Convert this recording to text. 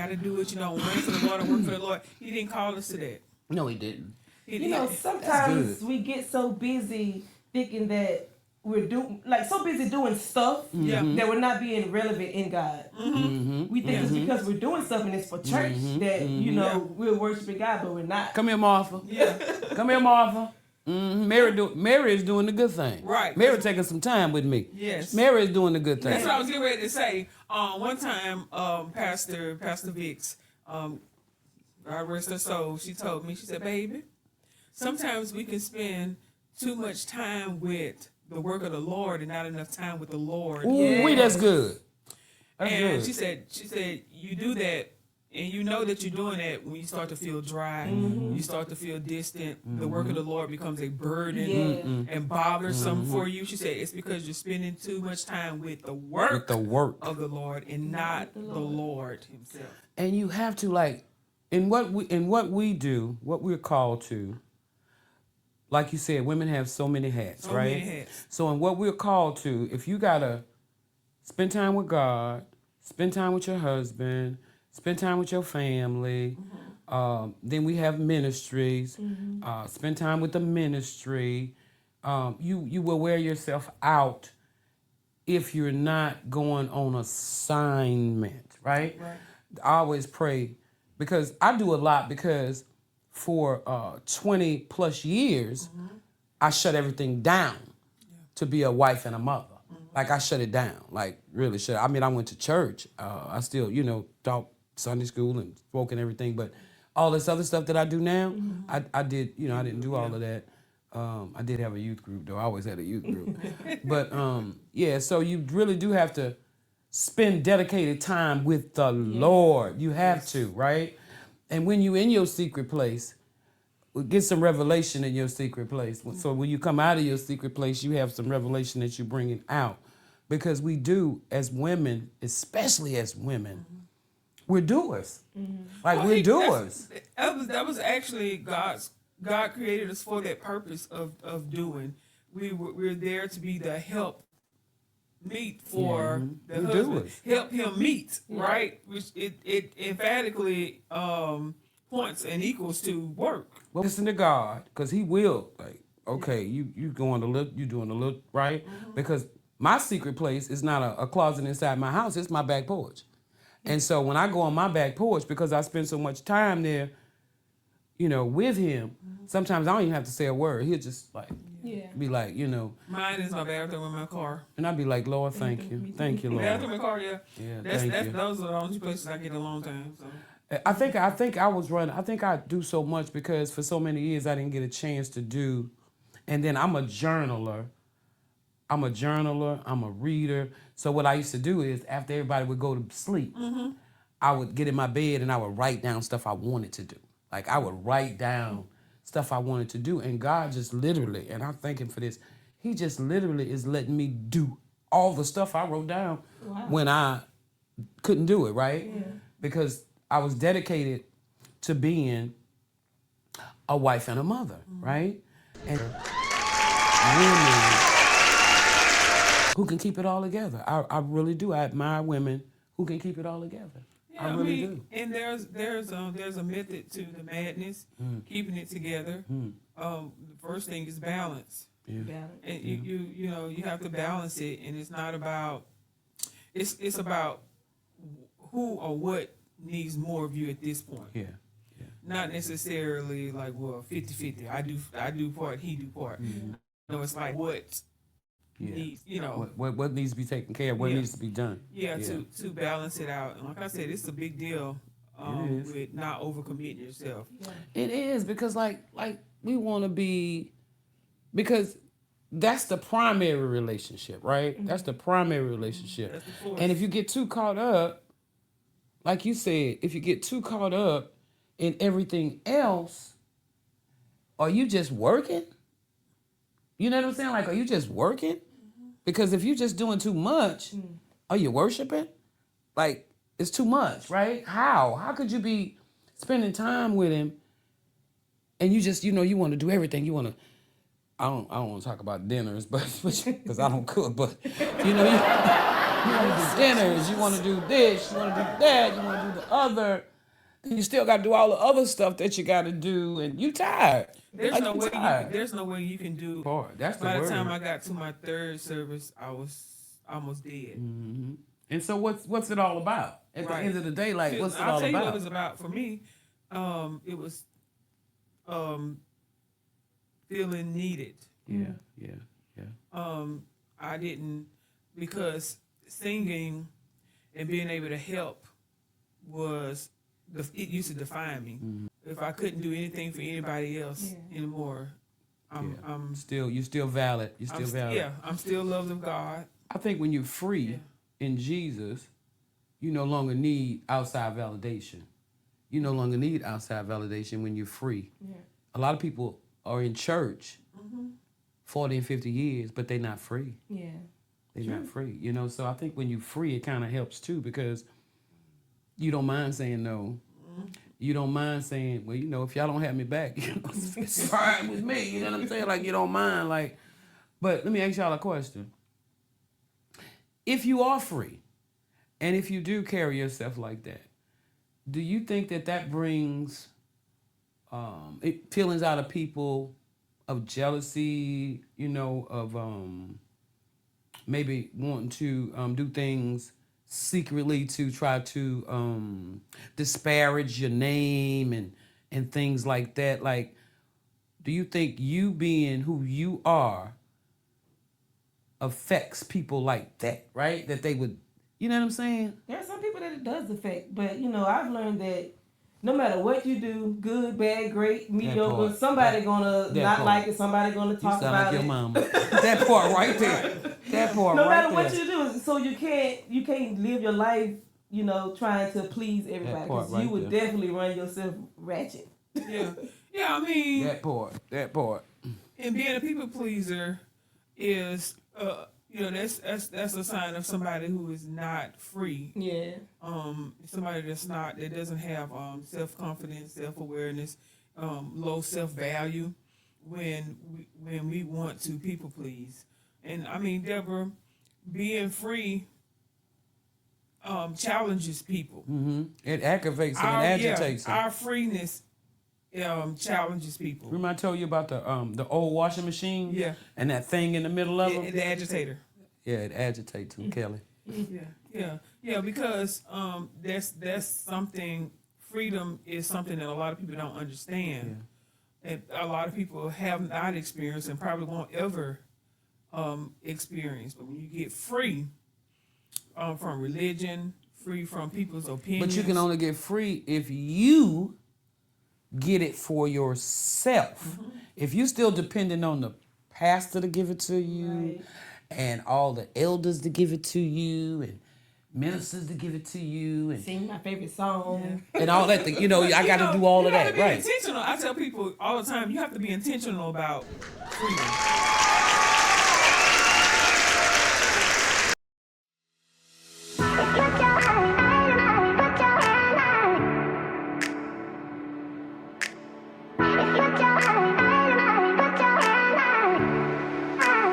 to do it, run for the Lord and work for the Lord. He didn't call us to that. No, he didn't. Sometimes we get so busy thinking that we're so busy doing stuff that we're not being relevant in God. We think it's because we're doing stuff and it's for church that, we're worshiping God, but we're not. Come here, Martha. Yeah. Come here, Martha. Mary is doing the good thing. Right. Mary taking some time with me. Yes. Mary is doing the good thing. That's what I was getting ready to say. One time, Pastor Vicks, God rest her soul, she told me, she said, baby, sometimes we can spend too much time with the work of the Lord and not enough time with the Lord. Ooh, that's good. That's and good. she said, you do that, and you know that you're doing that when you start to feel dry, you start to feel distant. The work of the Lord becomes a burden and bothersome for you. She said it's because you're spending too much time with the work of the Lord and not the Lord Himself. And you have to in what we do, what we're called to. Like you said, women have so many hats, right? Many hats. So in what we're called to, if you gotta spend time with God, spend time with your husband, spend time with your family. Then we have ministries. Spend time with the ministry. You will wear yourself out if you're not going on assignment, right? I always pray because I do a lot because for 20 plus years, I shut everything down to be a wife and a mother. Like I shut it down, like really shut it. I mean, I went to church. I still, taught Sunday school and spoke and everything, but all this other stuff that I do now, I did, I didn't do all of that. I did have a youth group though. I always had a youth group. But so you really do have to spend dedicated time with the Lord. You have to, right? And when you in your secret place, get some revelation in your secret place. So when you come out of your secret place, you have some revelation that you're bringing out. Because we do, as women, especially as women, we're doers. We're doers. That was actually God created us for that purpose of doing. We're there to be the help meet for the husband. Doers. Help him meet, right? Which it emphatically points and equals to work. Well, listen to God, because He will. You doing a little right? Because my secret place is not a closet inside my house. It's my back porch. And so when I go on my back porch, because I spend so much time there, with Him, sometimes I don't even have to say a word. He'll just be like, Mine is my bathroom in my car. And I'd be like, Lord, thank you. Thank you, Lord. Bathroom in my car, Yeah, those are the only places I get a long time. So. I think I do so much because for so many years I didn't get a chance to do. And then I'm a journaler. I'm a reader. So what I used to do is after everybody would go to sleep, I would get in my bed and I would write down stuff I wanted to do. Like I would write down stuff I wanted to do. And God just literally, and I thank Him for this, He just literally is letting me do all the stuff I wrote down when I couldn't do it, right? Yeah. Because I was dedicated to being a wife and a mother, right? And women who can keep it all together. I really do. I admire women who can keep it all together. Yeah, I really do. And there's a method to the madness, keeping it together. The first thing is balance. Yeah. And you have to balance it, and it's not about it's about who or what needs more of you at this point. Yeah. Not necessarily 50-50. I do part, he do part. It's like what needs, what needs to be taken care of, what needs to be done. To balance it out. And like I said, it's a big deal with not overcommitting yourself. It is because like we want to be, because that's the primary relationship, right? That's the primary relationship. And if you get too caught up, like you said, if you get too caught up in everything else, are you just working? You know what I'm saying? Are you just working? Because if you're just doing too much, are you worshiping? It's too much, right? How could you be spending time with Him and you just, you want to do everything. You want to, I don't want to talk about dinners, but because I don't cook, but You want to do dinners, you want to do this, you want to do that, you want to do the other. Then you still got to do all the other stuff that you got to do, and you tired. There's no way you can do. Boy, that's the By the word. time I got to my third service, I was almost dead. Mm-hmm. And so what's it all about? At the end of the day, like, what's it all I'll tell you about? what it was about for me. It was feeling needed. Yeah. I didn't, because singing and being able to help it used to define me. Mm-hmm. If I couldn't do anything for anybody else anymore, I'm still valid. You're still valid. Yeah, I'm still loved of God. I think when you're free in Jesus, you no longer need outside validation. You no longer need outside validation when you're free. Yeah. A lot of people are in church 40 and 50 years, but they're not free. Yeah. They're not free. You know, so I think when you're free, it kind of helps too, because you don't mind saying no. You don't mind saying, well, you know, if y'all don't have me back, you know, it's fine with me. You know what I'm saying? Like, you don't mind. Like, but let me ask y'all a question. If you are free, and if you do carry yourself like that, do you think that brings feelings out of people of jealousy, you know, of maybe wanting to do things secretly to try to disparage your name and things like that? Like, do you think you being who you are affects people like that, right? That they would, you know what I'm saying? There are some people that it does affect, but, you know, I've learned that no matter what you do, good, bad, great, mediocre, somebody gonna not like it, somebody gonna talk about it. You sound like your mama. That part right there. That part no right there. matter what you do, so you can't live your life, you know, trying to please everybody, because you would definitely run yourself ratchet. Yeah, I mean that part. And being a people pleaser is, you know, that's a sign of somebody who is not free. Yeah. Somebody that doesn't have self-confidence, self-awareness, low self-value when we want to people please. And I mean, Deborah, being free challenges people. Mm-hmm. It aggravates them and agitates them. Our freeness challenges people. Remember I told you about the old washing machine? Yeah. And that thing in the middle of it? The agitator. Yeah, it agitates them, Kelly. Yeah, because that's something. Freedom is something that a lot of people don't understand, and a lot of people have not experienced and probably won't ever experience. But when you get free from religion, free from people's opinions, but you can only get free if you get it for yourself. Mm-hmm. If you still depending on the pastor to give it to you. Right. And all the elders to give it to you, and ministers to give it to you, and sing my favorite song, and all that. You know, I got to do all of that, right? Intentional. I tell people all the time, you have to be intentional about freedom.